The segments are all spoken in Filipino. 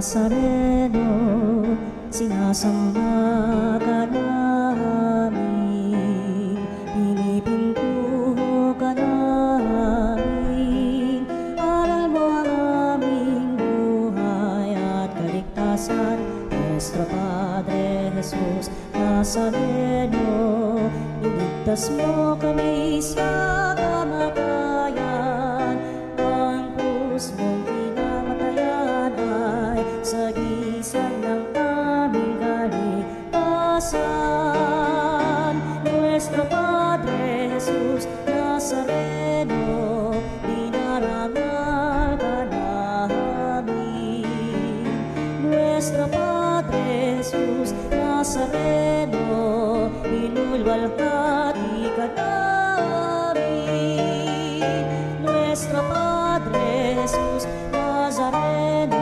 Nazareno, sinasamba ka namin, pinipinto ka namin, aral mo ang aming buhay at kaligtasan. Nuestro Padre Jesus Nazareno, iligtas mo kami sa kamatayan, ang krus mong pinamatayan ay sagisag ng aming kaligtasan. Nuestro Padre Jesus Nazareno, dinarangal ka namin. Nuestro Padre Jesus Nazareno, inulwalhati ka namin. Nuestro Padre Jesus Nazareno,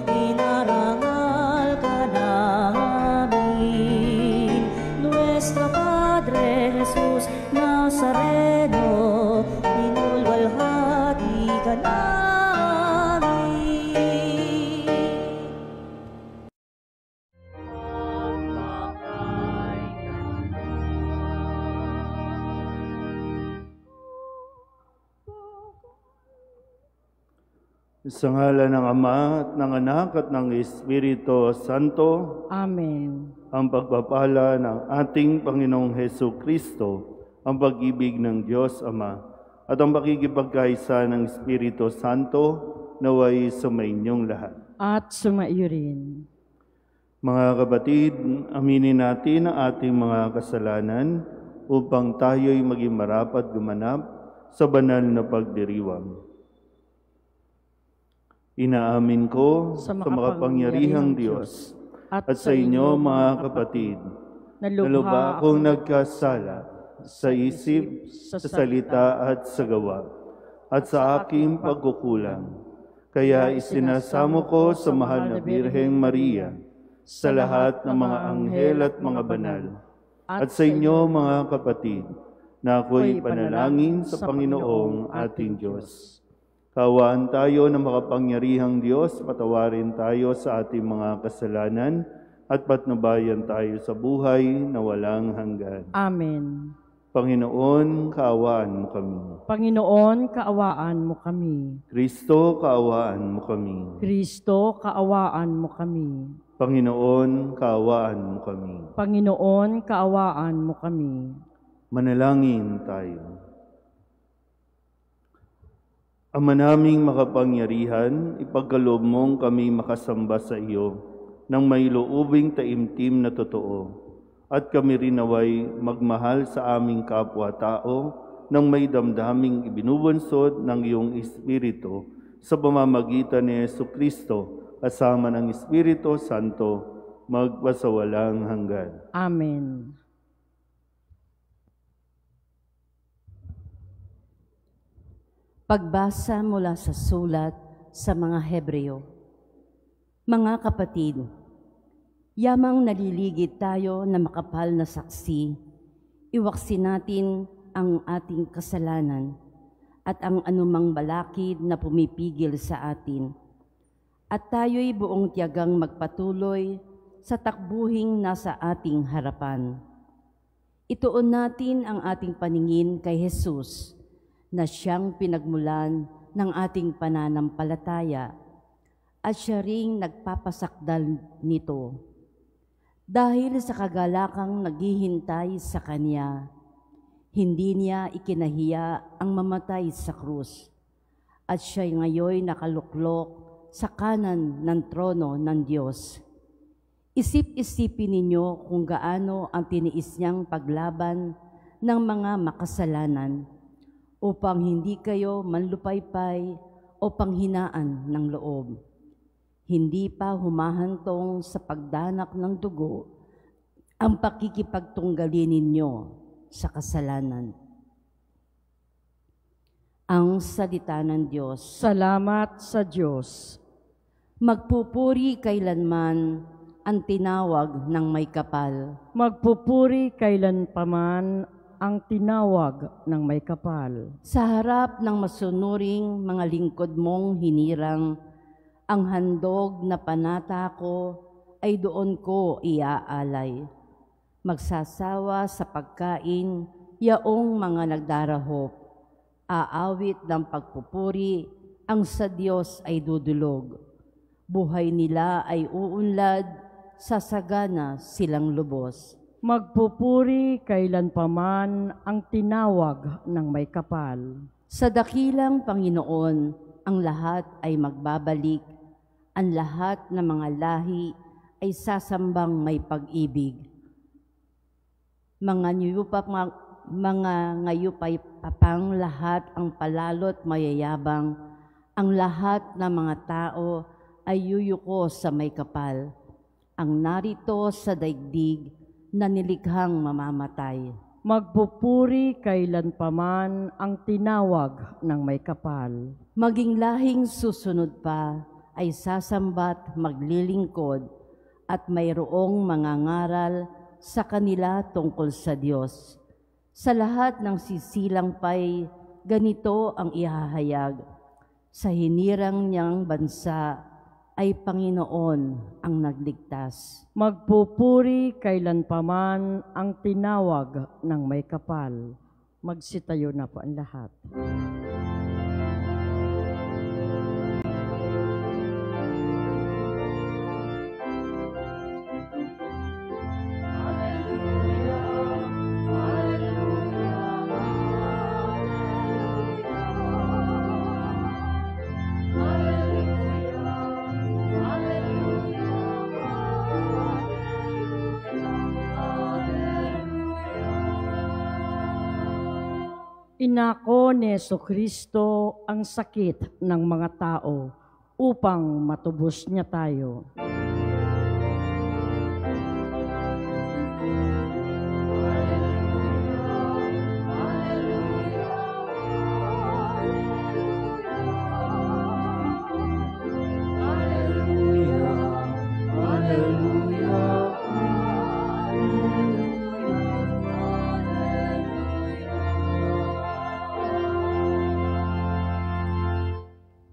inarangal ka namin. Nuestro Padre Jesus Nazareno, inulwalhati ka namin. Sa ngalan ng Ama at ng Anak at ng Espiritu Santo. Amen. Ang pagpapala ng ating Panginoong Hesu Kristo, ang pag-ibig ng Diyos Ama, at ang pakikipagkaisa ng Espiritu Santo naway sumainyong lahat. At sumaiyo rin. Mga kapatid, aminin natin ang ating mga kasalanan upang tayo'y maging marapat gumanap sa banal na pagdiriwang. Inaamin ko sa makapangyarihang Diyos at sa inyo mga kapatid, na lubha akong nagkasala sa isip, sa salita at sa gawa, at sa aking pagkukulang. Kaya isinasamo ko sa mahal na Birheng Maria, sa lahat ng mga anghel at mga banal, at sa inyo mga kapatid, na ako'y panalangin sa Panginoong ating Diyos. Kaawaan tayo ng makapangyarihang Diyos, patawarin tayo sa ating mga kasalanan, at patnubayan tayo sa buhay na walang hanggan. Amen. Panginoon, kaawaan mo kami. Panginoon, kaawaan mo kami. Kristo, kaawaan mo kami. Kristo, kaawaan mo kami. Panginoon, kaawaan mo kami. Panginoon, kaawaan mo kami. Manalangin tayo. Ama naming makapangyarihan, ipagkaloob mong kami makasamba sa iyo ng may loobing taimtim na totoo, at kami rin naway magmahal sa aming kapwa-tao ng may damdaming ibinubunsod ng iyong Espiritu sa pamamagitan ni Jesucristo, kasama ng Espiritu Santo, magpasawalang hanggan. Amen. Pagbasa mula sa sulat sa mga Hebreo. Mga kapatid, yamang naliligid tayo na makapal na saksi, iwaksin natin ang ating kasalanan at ang anumang balakid na pumipigil sa atin. At tayo'y buong tiyagang magpatuloy sa takbuhing nasa ating harapan. Ituon natin ang ating paningin kay Jesus, na siyang pinagmulan ng ating pananampalataya at siya ring nagpapasakdal nito. Dahil sa kagalakang naghihintay sa Kanya, hindi niya ikinahiya ang mamatay sa krus, at siya ngayon nakaluklok sa kanan ng trono ng Diyos. Isip-isipin ninyo kung gaano ang tiniis niyang paglaban ng mga makasalanan, upang hindi kayo manlupaypay o panghinaan ng loob. Hindi pa humahantong sa pagdanak ng dugo ang pakikipagtunggali ninyo sa kasalanan. Ang salita ng Diyos. Salamat sa Diyos. Magpupuri kailanman ang tinawag ng may kapal. Magpupuri kailanpaman ang tinawag ng may kapal. Sa harap ng masunuring mga lingkod mong hinirang, Ang handog na panata ko ay doon ko iaalay. Magsasawa sa pagkain, yaong mga nagdarahop. Aawit ng pagpupuri, ang sa Diyos ay dudulog. Buhay nila ay uunlad, sasagana silang lubos. Magpupuri kailanpaman ang tinawag ng may kapal. Sa dakilang Panginoon, ang lahat ay magbabalik. Ang lahat ng mga lahi ay sasambang may pag-ibig. Mga ngayupay papang lahat ang palalot mayayabang. Ang lahat ng mga tao ay yuyuko sa may kapal. Ang narito sa daigdig na nilikhang mamamatay. Magpupuri kailanpaman ang tinawag ng may kapal. Maging lahing susunod pa ay sasambat maglilingkod at mayroong mangangaral sa kanila tungkol sa Diyos. Sa lahat ng sisilang pa'y ganito ang ihahayag. Sa hinirang niyang bansa ay Panginoon ang nagligtas. Magpupuri kailanpaman ang tinawag ng may kapal. Magsitayo na po ang lahat. Inako ni Jesucristo ang sakit ng mga tao upang matubos niya tayo.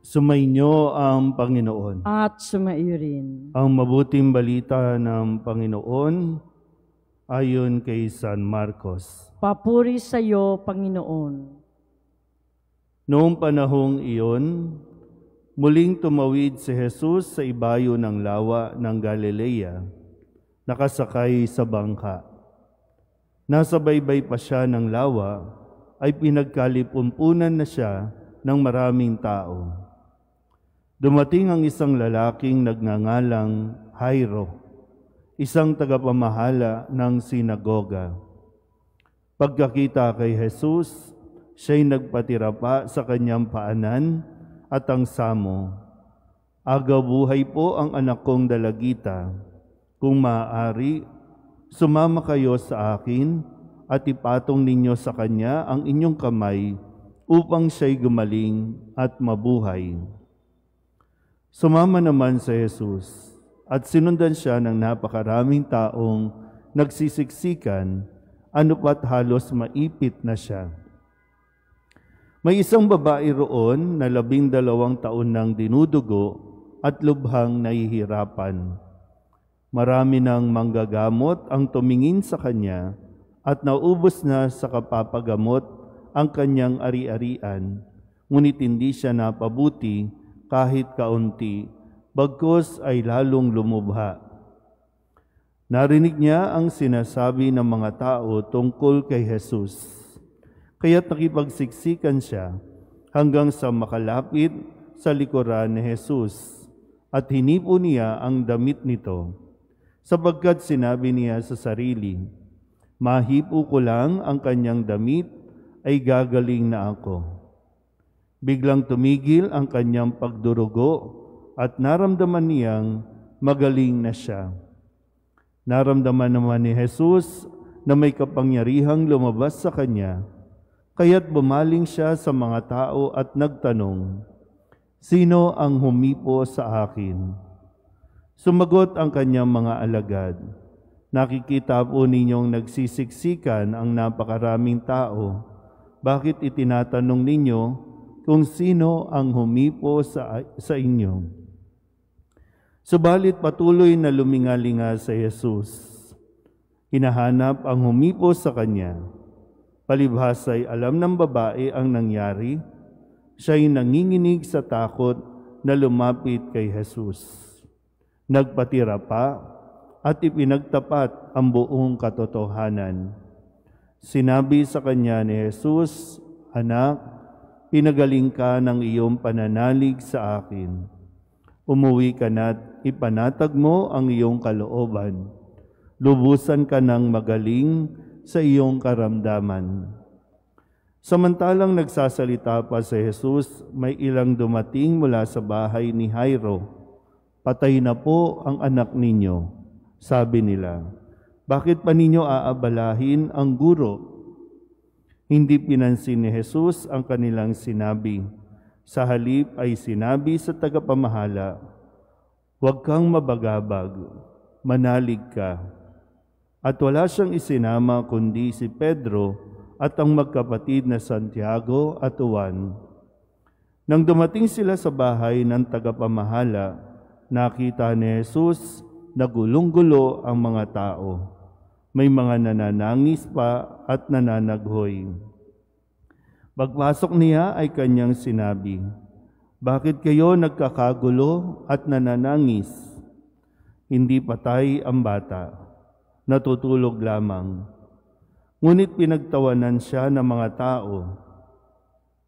Sumainyo ang Panginoon. At sumaiyo rin. Ang mabuting balita ng Panginoon ayon kay San Marcos. Papuri sa iyo, Panginoon. Noong panahong iyon, muling tumawid si Jesus sa ibayo ng lawa ng Galilea, nakasakay sa bangka. Nasa baybay pa siya ng lawa, ay pinagkalipumpunan na siya ng maraming tao. Dumating ang isang lalaking nagngangalang Jairo, isang tagapamahala ng sinagoga. Pagkakita kay Jesus, siya'y nagpatira pa sa kanyang paanan at ang samo. Agaw buhay po ang anak kong dalagita. Kung maaari, sumama kayo sa akin at ipatong ninyo sa kanya ang inyong kamay upang siya'y gumaling at mabuhay. Sumama naman si Jesus at sinundan siya ng napakaraming taong nagsisiksikan, anupat halos maipit na siya. May isang babae roon na 12 taon nang dinudugo at lubhang nahihirapan. Marami ng manggagamot ang tumingin sa kanya at naubos na sa kapapagamot ang kanyang ari-arian, ngunit hindi siya napabuti kahit kaunti, bagkus ay lalong lumubha. Narinig niya ang sinasabi ng mga tao tungkol kay Jesus, kaya't nakipagsiksikan siya hanggang sa makalapit sa likuran ni Jesus at hinipo niya ang damit nito, sapagkat sinabi niya sa sarili, mahipo ko lang ang kanyang damit ay gagaling na ako. Biglang tumigil ang kanyang pagdurugo at naramdaman niyang magaling na siya. Naramdaman naman ni Jesus na may kapangyarihang lumabas sa kanya, kaya't bumaling siya sa mga tao at nagtanong, sino ang humipo sa akin? Sumagot ang kanyang mga alagad, nakikita po ninyong nagsisiksikan ang napakaraming tao. Bakit itinatanong ninyo kung sino ang humipo sa inyo? Subalit patuloy na lumingalinga sa Jesus. Hinahanap ang humipos sa kanya. Palibhas ay alam ng babae ang nangyari. Siya'y nanginginig sa takot na lumapit kay Jesus. Nagpatira pa at ipinagtapat ang buong katotohanan. Sinabi sa kanya ni Jesus, "Anak, pinagaling ka ng iyong pananalig sa akin. Umuwi ka na't ipanatag mo ang iyong kalooban. Lubusan ka ng magaling sa iyong karamdaman." Samantalang nagsasalita pa si Jesus, may ilang dumating mula sa bahay ni Jairo. "Patay na po ang anak ninyo," sabi nila. "Bakit pa ninyo aabalahin ang guro?" Hindi pinansin ni Jesus ang kanilang sinabi. Sa halip ay sinabi sa tagapamahala, "Huwag kang mabagabag, manalig ka." At wala siyang isinama kundi si Pedro at ang magkapatid na Santiago at Juan. Nang dumating sila sa bahay ng tagapamahala, nakita ni Jesus na gulong-gulo ang mga tao. May mga nananangis pa at nananaghoy. Pagpasok niya ay kanyang sinabi, "Bakit kayo nagkakagulo at nananangis? Hindi patay ang bata, natutulog lamang." Ngunit pinagtawanan siya ng mga tao.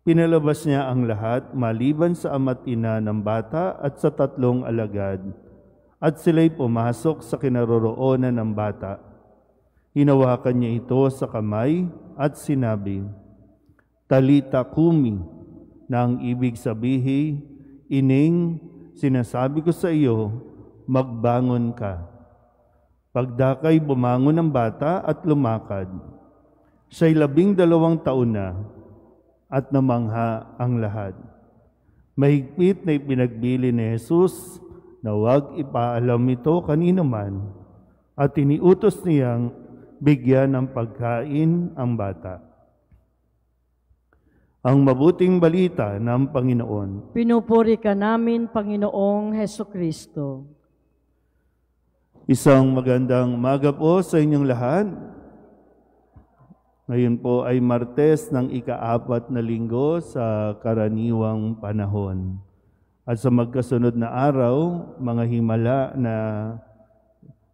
Pinalabas niya ang lahat maliban sa ama't ina ng bata at sa 3 alagad, at sila'y pumasok sa kinaroroonan ng bata. Hinawakan niya ito sa kamay at sinabi, "Talita kumi," na ang ibig sabihin, "Ining, sinasabi ko sa iyo, magbangon ka." Pagdakay bumangon ang bata at lumakad. Siya'y 12 taon na at namangha ang lahat. Mahigpit na ipinagbili ni Jesus na huwag ipaalam ito kanino man, at iniutos niyang bigyan ng pagkain ang bata. Ang mabuting balita ng Panginoon. Pinupuri ka namin, Panginoong Hesukristo. Isang magandang umaga po sa inyong lahat. Ngayon po ay Martes ng ika-4 na linggo sa karaniwang panahon. At sa magkasunod na araw, mga himala na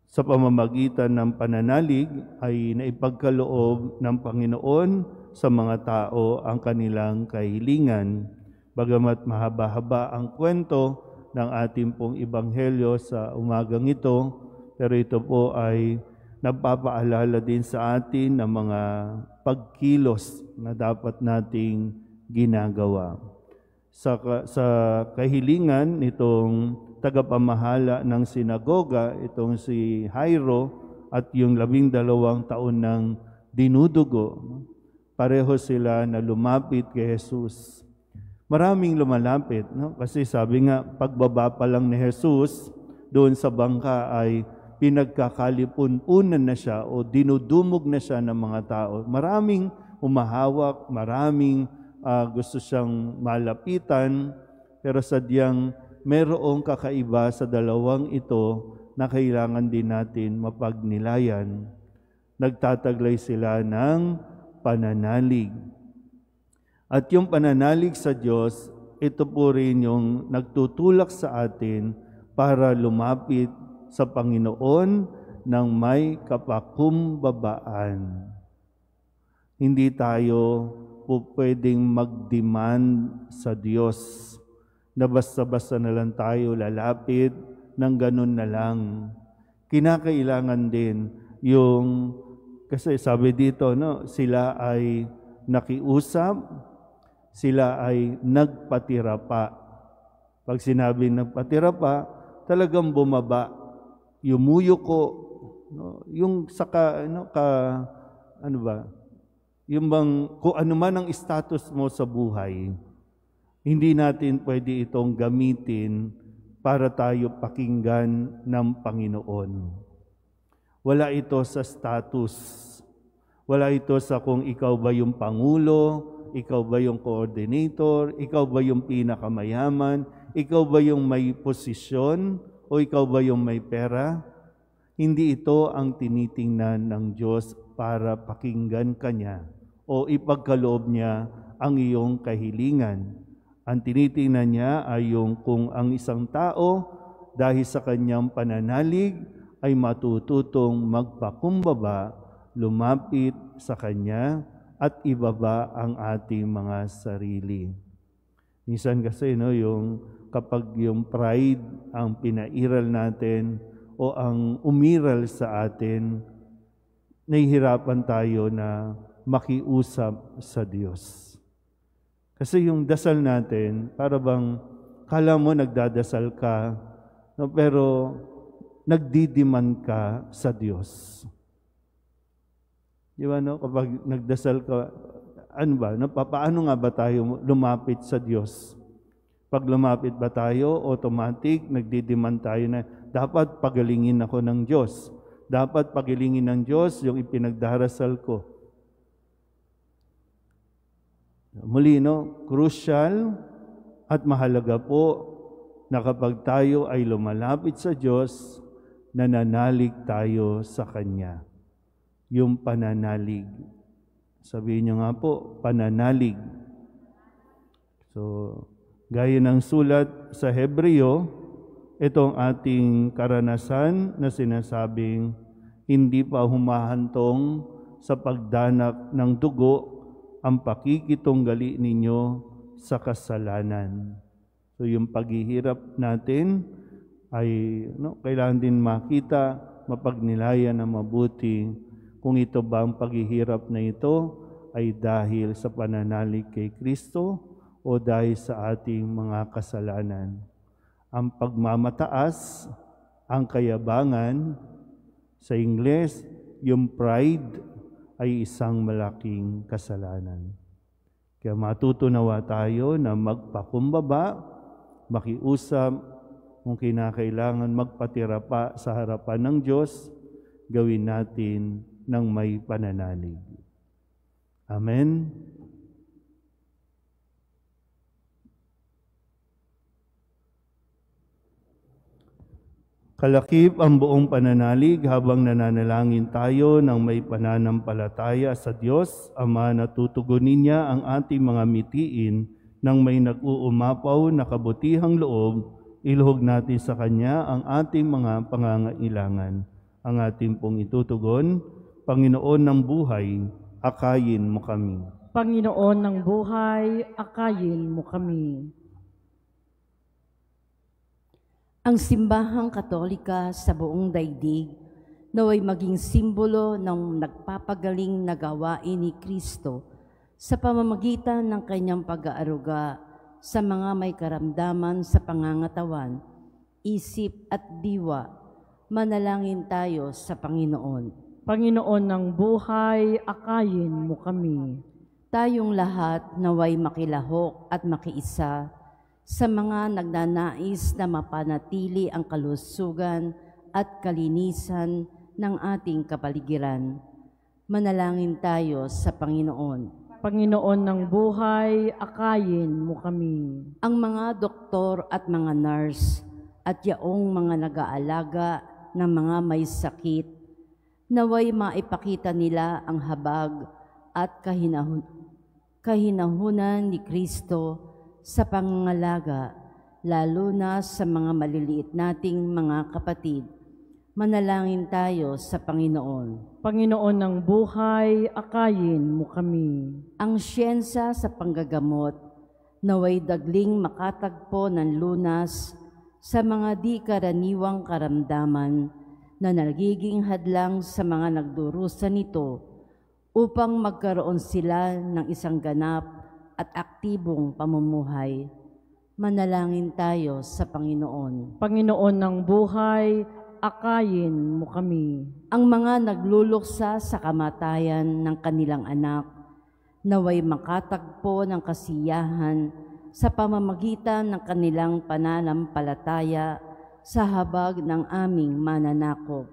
sa pamamagitan ng pananalig ay naipagkaloob ng Panginoon sa mga tao ang kanilang kahilingan. Bagamat mahaba-haba ang kwento ng ating pong Ebanghelyo sa umagang ito, pero ito po ay nagpapaalala din sa atin ng mga pagkilos na dapat nating ginagawa. Sa kahilingan nitong tagapamahala ng sinagoga, itong si Jairo at yung 12 taon ng dinudugo, pareho sila na lumapit kay Jesus. Maraming lumalapit, no? Kasi sabi nga, pagbaba pa lang ni Jesus, doon sa bangka ay pinagkakalipun-punan na siya o dinudumog na siya ng mga tao. Maraming umahawak, maraming gusto siyang malapitan, pero sadyang mayroong kakaiba sa dalawang ito na kailangan din natin mapagnilayan. Nagtataglay sila ng pananalig. At yung pananalig sa Diyos, ito po rin yung nagtutulak sa atin para lumapit sa Panginoon ng may kapakumbabaan. Hindi tayo po pwedeng mag-demand sa Diyos na basta-basta na lang tayo lalapit ng ganun na lang. Kinakailangan din yung, kasi sabi dito, no, sila ay nakiusap, sila ay nagpatira pa. Pag sinabi nagpatira pa, talagang bumaba, yumuyuko, no, yung saka, yung bang, kung ano man ang status mo sa buhay, hindi natin pwede itong gamitin para tayo pakinggan ng Panginoon. Wala ito sa status. Wala ito sa kung ikaw ba yung pangulo, ikaw ba yung coordinator, ikaw ba yung pinakamayaman, ikaw ba yung may posisyon, o O ikaw ba yung may pera? Hindi ito ang tinitingnan ng Diyos para pakinggan ka niya o ipagkaloob niya ang iyong kahilingan. Ang tinitingnan niya ay yung kung ang isang tao dahil sa kanyang pananalig ay matututong magpakumbaba, lumapit sa kanya at ibaba ang ating mga sarili. Minsan kasi yung kapag yung pride ang pinairal natin o ang umiral sa atin, nahihirapan tayo na makiusap sa Diyos. Kasi yung dasal natin, para bang kala mo nagdadasal ka, no, pero nagdidiman ka sa Diyos. Di ba, no? Kapag nagdasal ka, paano nga ba tayo lumapit sa Diyos? Pag lumapit ba tayo, automatic, nagdidiman tayo na dapat pagalingin ako ng Diyos. Dapat pagalingin ng Diyos yung ipinagdarasal ko. Muli, no? Crucial at mahalaga po na kapag tayo ay lumalapit sa Diyos, nananalig tayo sa Kanya. Yung pananalig. Sabihin niyo nga po, pananalig. So, gaya ng sulat sa Hebreo, itong ating karanasan na sinasabing hindi pa humahantong sa pagdanak ng dugo ang pakikitunggali ninyo sa kasalanan. So yung paghihirap natin ay kailangan din makita, mapagnilayan na mabuti kung ito ba ang paghihirap na ito ay dahil sa pananalig kay Kristo o dahil sa ating mga kasalanan. Ang pagmamataas, ang kayabangan, sa Ingles, yung pride ay isang malaking kasalanan. Kaya matutunawa tayo na magpakumbaba, makiusap, kung kinakailangan magpatira pa sa harapan ng Diyos, gawin natin ng may pananalig. Amen. Kalakip ang buong pananalig habang nananalangin tayo ng may pananampalataya sa Diyos, Ama, na tutugunin niya ang ating mga mitiin ng may nag-uumapaw na kabutihang loob, iluhog natin sa Kanya ang ating mga pangangailangan. Ang ating pong itutugon, Panginoon ng buhay, akayin mo kami. Panginoon ng buhay, akayin mo kami. Ang simbahang Katolika sa buong daigdig naway maging simbolo ng nagpapagaling na gawain ni Kristo sa pamamagitan ng kanyang pag-aaruga sa mga may karamdaman sa pangangatawan, isip at diwa. Manalangin tayo sa Panginoon. Panginoon ng buhay, akayin mo kami. Tayong lahat naway makilahok at makiisa sa mga nagnanais na mapanatili ang kalusugan at kalinisan ng ating kapaligiran. Manalangin tayo sa Panginoon. Panginoon ng buhay, akayin mo kami. Ang mga doktor at mga nurse at yaong mga nag-aalaga ng mga may sakit, naway maipakita nila ang habag at kahinahunan ni Kristo sa pangangalaga, lalo na sa mga maliliit nating mga kapatid. Manalangin tayo sa Panginoon. Panginoon ng buhay, akayin mo kami. Ang siyensya sa panggagamot, naway dagling makatagpo ng lunas sa mga di karaniwang karamdaman na nagiging hadlang sa mga nagdurusa nito upang magkaroon sila ng isang ganap at aktibong pamumuhay. Manalangin tayo sa Panginoon. Panginoon ng buhay, akayin mo kami. Ang mga nagluluksa sa kamatayan ng kanilang anak, naway makatagpo ng kasiyahan sa pamamagitan ng kanilang pananampalataya sa habag ng aming mananakop.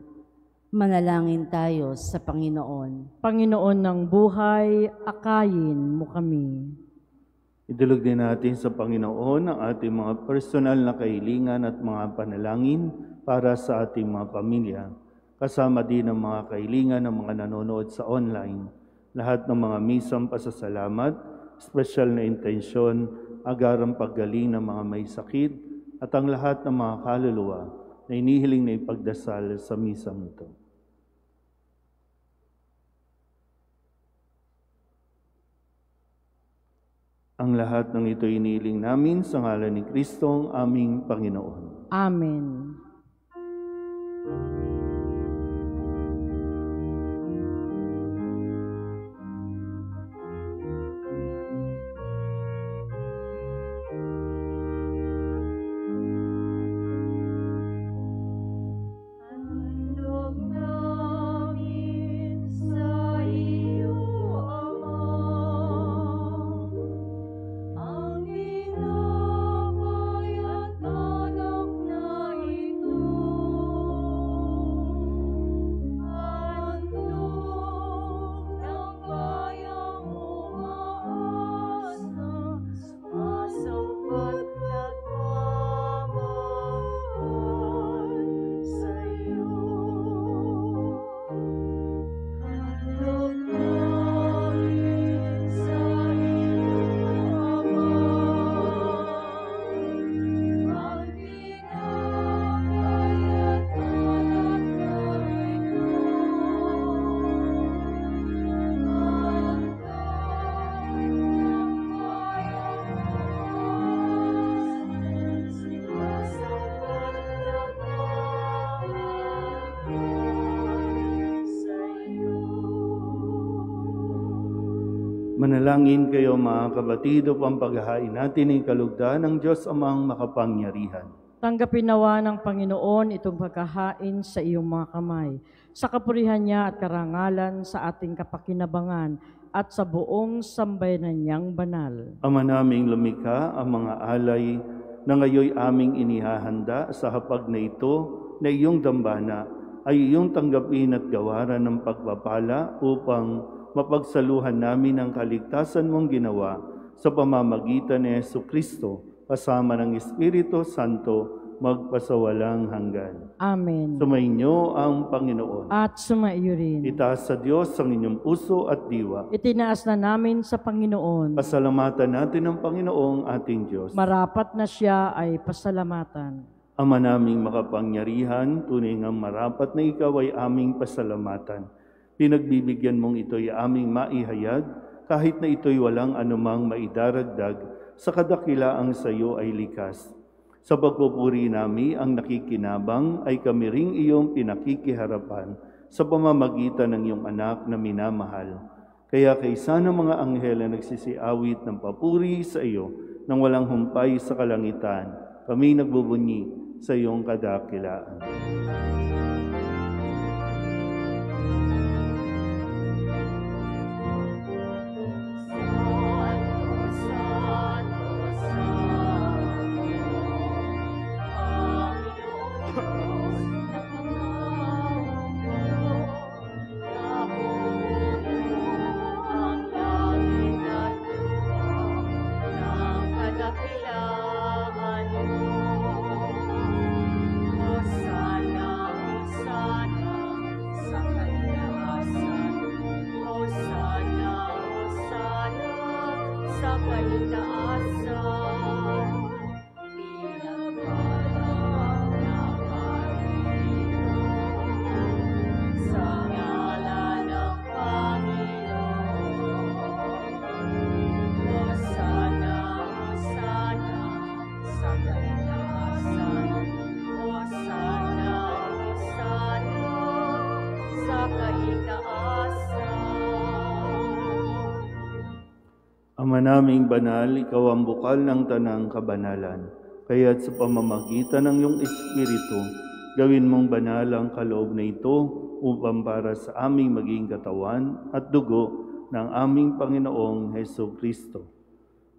Manalangin tayo sa Panginoon. Panginoon ng buhay, akayin mo kami. Idulog din natin sa Panginoon ang ating mga personal na kahilingan at mga panalangin para sa ating mga pamilya. Kasama din ang mga kahilingan ng mga nanonood sa online. Lahat ng mga misang pasasalamat, espesyal na intensyon, agarang paggaling ng mga may sakit, at ang lahat ng mga kaluluwa na inihiling na ipagdasal sa misang ito. Ang lahat ng ito inihiling namin sa ngalan ni Kristong aming Panginoon. Amen. Manalangin kayo mga kabatiid upang paghahain natin ang kalugdan ng Diyos Amang makapangyarihan. Tanggapin nawa ng Panginoon itong paghahain sa iyong mga kamay, sa kapurihan niya at karangalan sa ating kapakinabangan at sa buong sambayanan niyang banal. Ama naming lumikha, ang mga alay na ngayoy aming inihahanda sa hapag na ito na iyong dambana ay iyong tanggapin at gawaran ng pagpapala upang mapagsaluhan namin ang kaligtasan mong ginawa sa pamamagitan ni Jesucristo, kasama ng Espiritu Santo, magpasawalang hanggan. Amen. Sumainyo ang Panginoon. At sumaiyo rin. Itaas sa Diyos ang inyong puso at diwa. Itinaas na namin sa Panginoon. Pasalamatan natin ang Panginoong ating Diyos. Marapat na siya ay pasalamatan. Ama naming makapangyarihan, tunay ngang marapat na ikaw ay aming pasalamatan. Pinagbibigyan mong ito'y aming maihayag, kahit na ito'y walang anumang maidaragdag, sa kadakilaang sa iyo ay likas. Sa pagpupuri nami ang nakikinabang ay kami ring iyong pinakikiharapan sa pamamagitan ng iyong anak na minamahal. Kaya kaysa ng mga anghel na nagsisiawit ng papuri sa iyo nang walang humpay sa kalangitan, kami nagbubunyi sa iyong kadakilaan. Ama naming banal, ikaw ang bukal ng tanang kabanalan. Kaya't sa pamamagitan ng iyong Espiritu, gawin mong banal ang kaloob na ito upang para sa aming maging katawan at dugo ng aming Panginoong Jesucristo.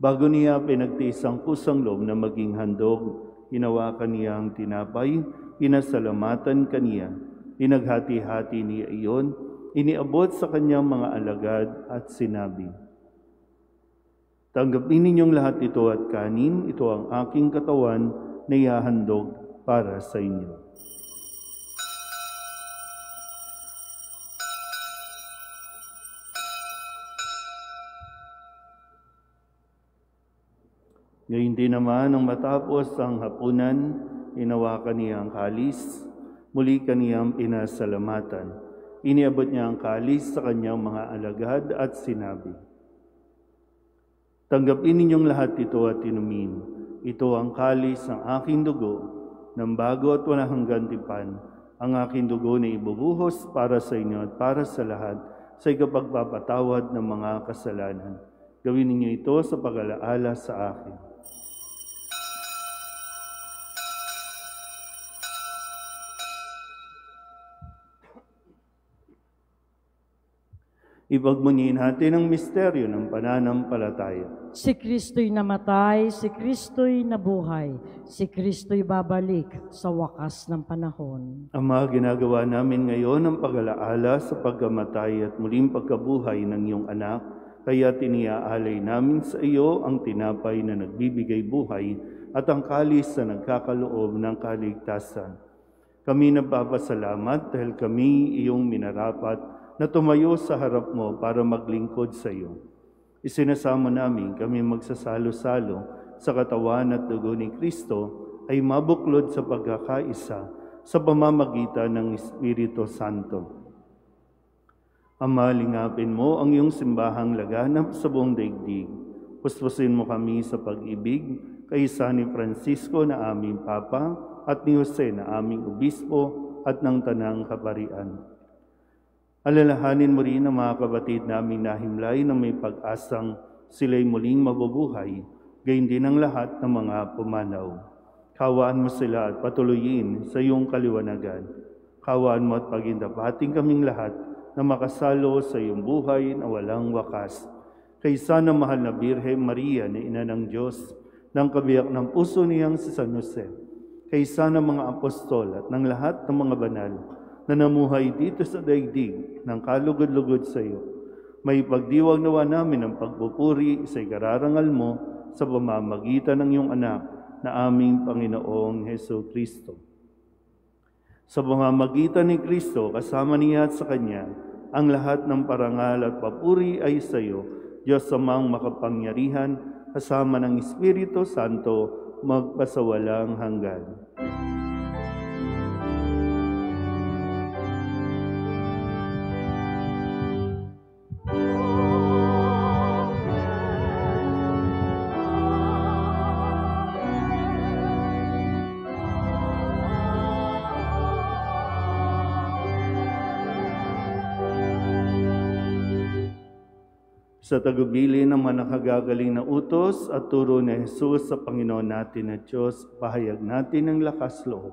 Bago niya pinagtiis ang kusang loob na maging handog, hinawakan niya ang tinapay, pinasalamatan kaniya, pinaghati-hati niya iyon, iniabot sa kanyang mga alagad at sinabi, Tanggapin ninyong lahat ito at kanin, ito ang aking katawan na ihahandog para sa inyo. Ngayon din naman, nang matapos ang hapunan, inawakan niya ang kalis, muli kaniyang pinasalamatan. Iniabot niya ang kalis sa kanyang mga alagad at sinabi, "Tanggapin ninyong lahat ito at inumin. Ito ang kalis ng aking dugo, ng bago at walang hanggang tipan. Ang aking dugo na ibubuhos para sa inyo at para sa lahat sa ikapagpapatawad ng mga kasalanan. Gawin ninyo ito sa pag-alaala sa akin." Ipagmunihin natin ang misteryo ng pananampalataya. Si Kristo'y namatay, si Kristo'y nabuhay, si Kristo'y babalik sa wakas ng panahon. Ama, ginagawa namin ngayon ang pag-alaala sa pagkamatay at muling pagkabuhay ng iyong anak, kaya tiniaalay namin sa iyo ang tinapay na nagbibigay buhay at ang kalis na nagkakaloob ng kaligtasan. Kami nagpapasalamat dahil kami iyong minarapat na tumayo sa harap mo para maglingkod sa iyo. Isinasama namin kami magsasalo-salo sa katawan at dugo ni Kristo ay mabuklod sa pagkakaisa sa pamamagitan ng Espiritu Santo. Ama, lingapin mo ang iyong simbahang laganap sa buong daigdig. Puspusin mo kami sa pag-ibig kaysa ni Francisco na aming Papa at ni Jose na aming Obispo at ng Tanang Kaparian. Alalahanin mo rin ang mga kapatid naming nahimlay na may pag-asang sila'y muling mabubuhay, gayon din ang lahat ng mga pumanaw. Kawaan mo sila at patuloyin sa iyong kaliwanagan. Kawaan mo at pagindapating kaming lahat na makasalo sa iyong buhay na walang wakas. Kaysa ng mahal na Birhen Maria na Ina ng Diyos, ng kabiyak ng puso niyang si San Jose, kaysa ng mga apostol at ng lahat ng mga banal, na namuhay dito sa daigdig ng kalugod-lugod sa iyo. May pagdiwag nawa namin ang pagpupuri sa ikararangal mo sa pamamagitan ng iyong anak na aming Panginoong Heso Kristo. Sa pamamagitan ni Kristo, kasama niya at sa Kanya, ang lahat ng parangal at papuri ay sa iyo, Diyos Amang makapangyarihan, kasama ng Espiritu Santo, magpasawalang hanggan. Sa tagubilin ng mga nakagagaling na utos at turo ni Jesus sa Panginoon natin at Diyos, pahayag natin ang lakas loob.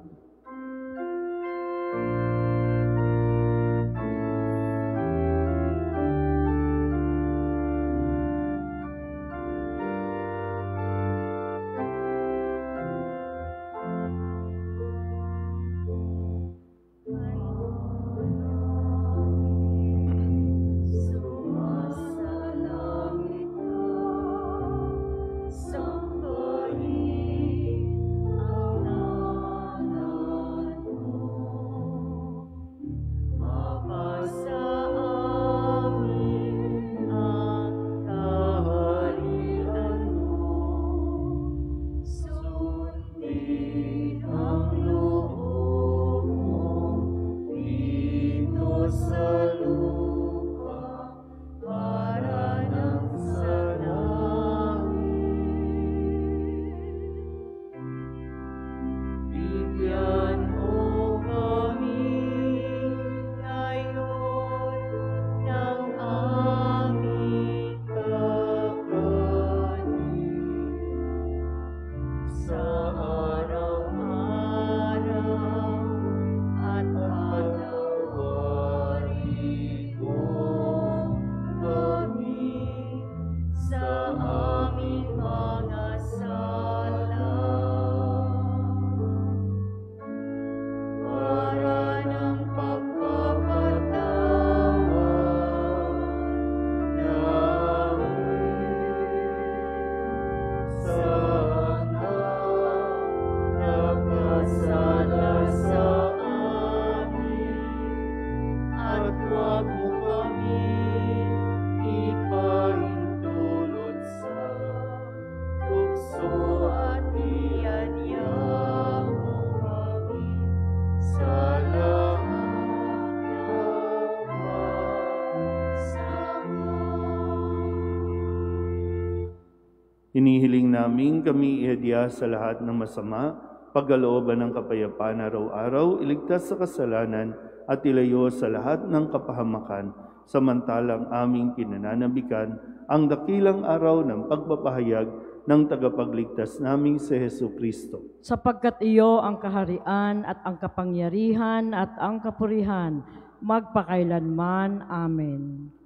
Inihiling namin kami ihadya sa lahat ng masama, pagkalooban ng kapayapaan araw-araw, iligtas sa kasalanan at ilayo sa lahat ng kapahamakan, samantalang aming pinananabikan ang dakilang araw ng pagpapahayag ng tagapagligtas naming si Hesu Kristo. Sapagkat iyo ang kaharian at ang kapangyarihan at ang kapurihan, magpakailanman. Amen.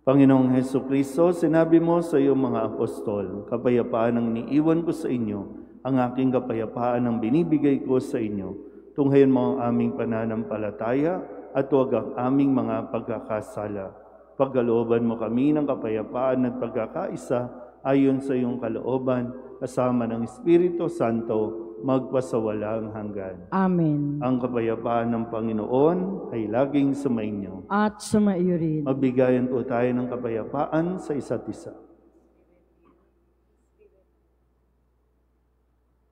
Panginoong Hesu Kristo, sinabi mo sa iyong mga apostol, kapayapaan ang iniiwan ko sa inyo, ang aking kapayapaan ang binibigay ko sa inyo. Tunghayan mo ang aming pananampalataya at huwag ang aming mga pagkakasala. Pagkalooban mo kami ng kapayapaan at pagkakaisa ayon sa iyong kalooban, kasama ng Espiritu Santo, magpasawalang hanggan. Amen. Ang kapayapaan ng Panginoon ay laging sumainyo. At sumaiyo rin. Magbigayan po tayo ng kapayapaan sa isa't isa.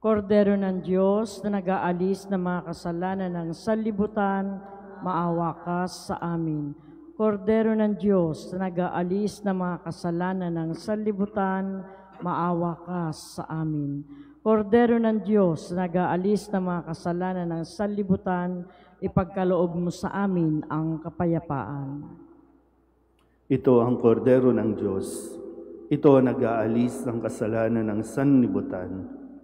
Kordero ng Diyos na nag-aalis ng mga kasalanan ng sanlibutan, maawa ka sa amin. Kordero ng Diyos na nag-aalis ng mga kasalanan ng sanlibutan, maawa ka sa amin. Kordero ng Diyos na nag-aalis ng mga kasalanan ng sanlibutan, ipagkaloob mo sa amin ang kapayapaan. Ito ang kordero ng Diyos. Ito ang nag-aalis ng kasalanan ng sanlibutan.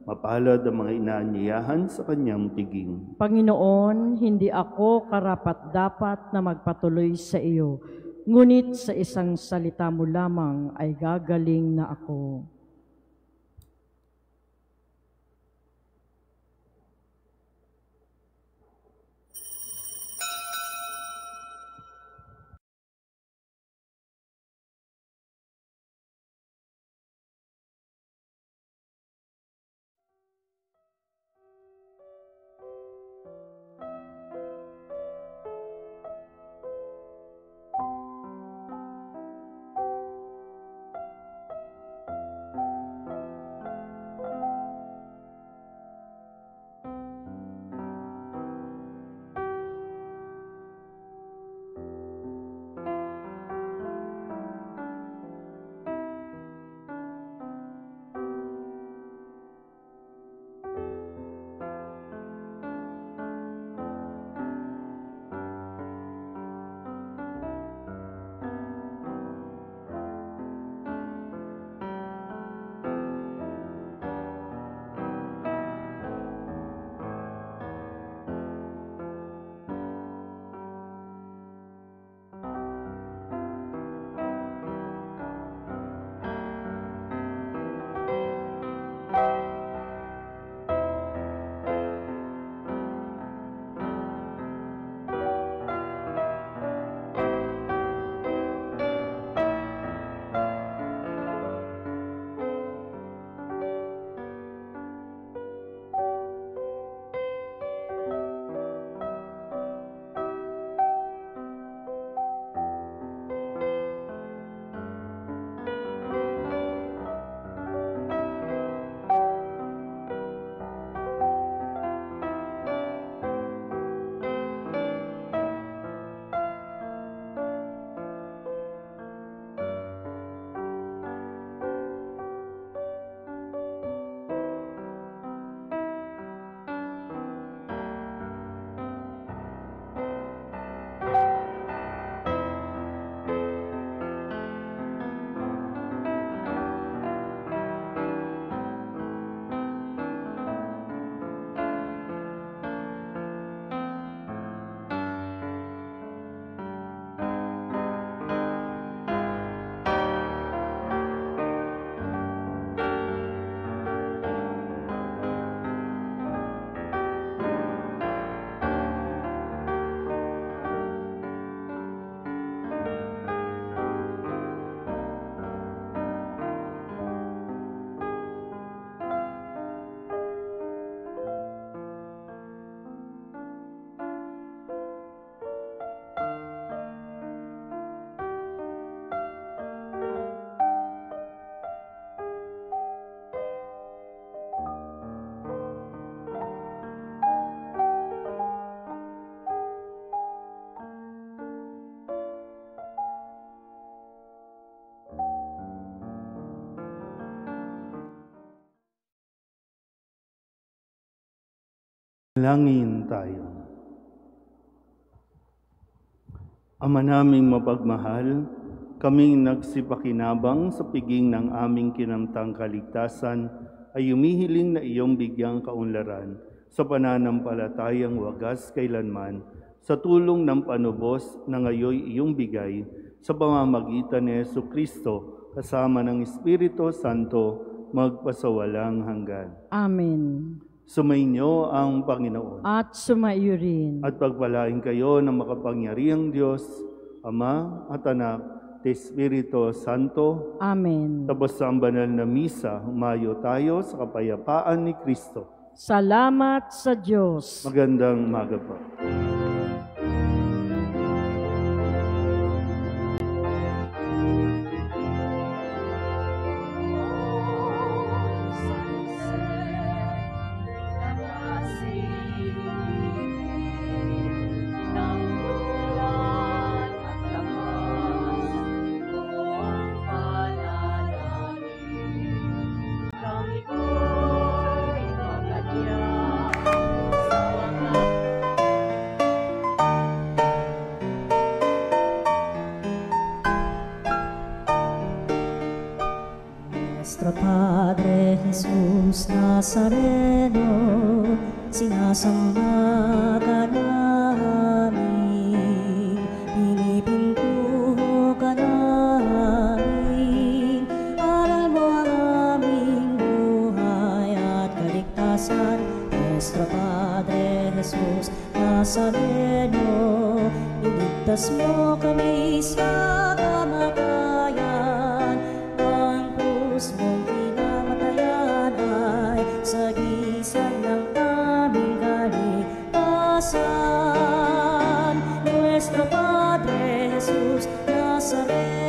Mapalad ang mga inaanyayahan sa kanyang piging. Panginoon, hindi ako karapat-dapat na magpatuloy sa iyo, ngunit sa isang salita mo lamang ay gagaling na ako. Manalangin tayo. Ama naming mapagmahal, kaming nagsipakinabang sa piging ng aming kinamtang kaligtasan ay humihiling na iyong bigyang kaunlaran sa pananampalatayang wagas kailanman sa tulong ng panubos na ngayoy iyong bigay sa pamamagitan ni Jesucristo kasama ng Espiritu Santo magpasawalang hanggan. Amen. Sumainyo ang Panginoon. At sumaiyo rin. At pagpalain kayo ng makapangyarihang Diyos, Ama at Anak, at Espiritu Santo. Amen. Tapos sa banal na misa, humayo tayo sa kapayapaan ni Kristo. Salamat sa Diyos. Magandang umaga po. Nuestro Padre Jesus Nazareno, sinasamba ka namin, pinipintuho ka namin, aral mo ang aming buhay at kaligtasan. Nuestro Padre Jesus Nazareno, iligtas mo kami sa kamatayan, ang krus mong pinamatayan ay sagisag ng aming kaligtasan. Nuestro Padre Jesus Nazareno,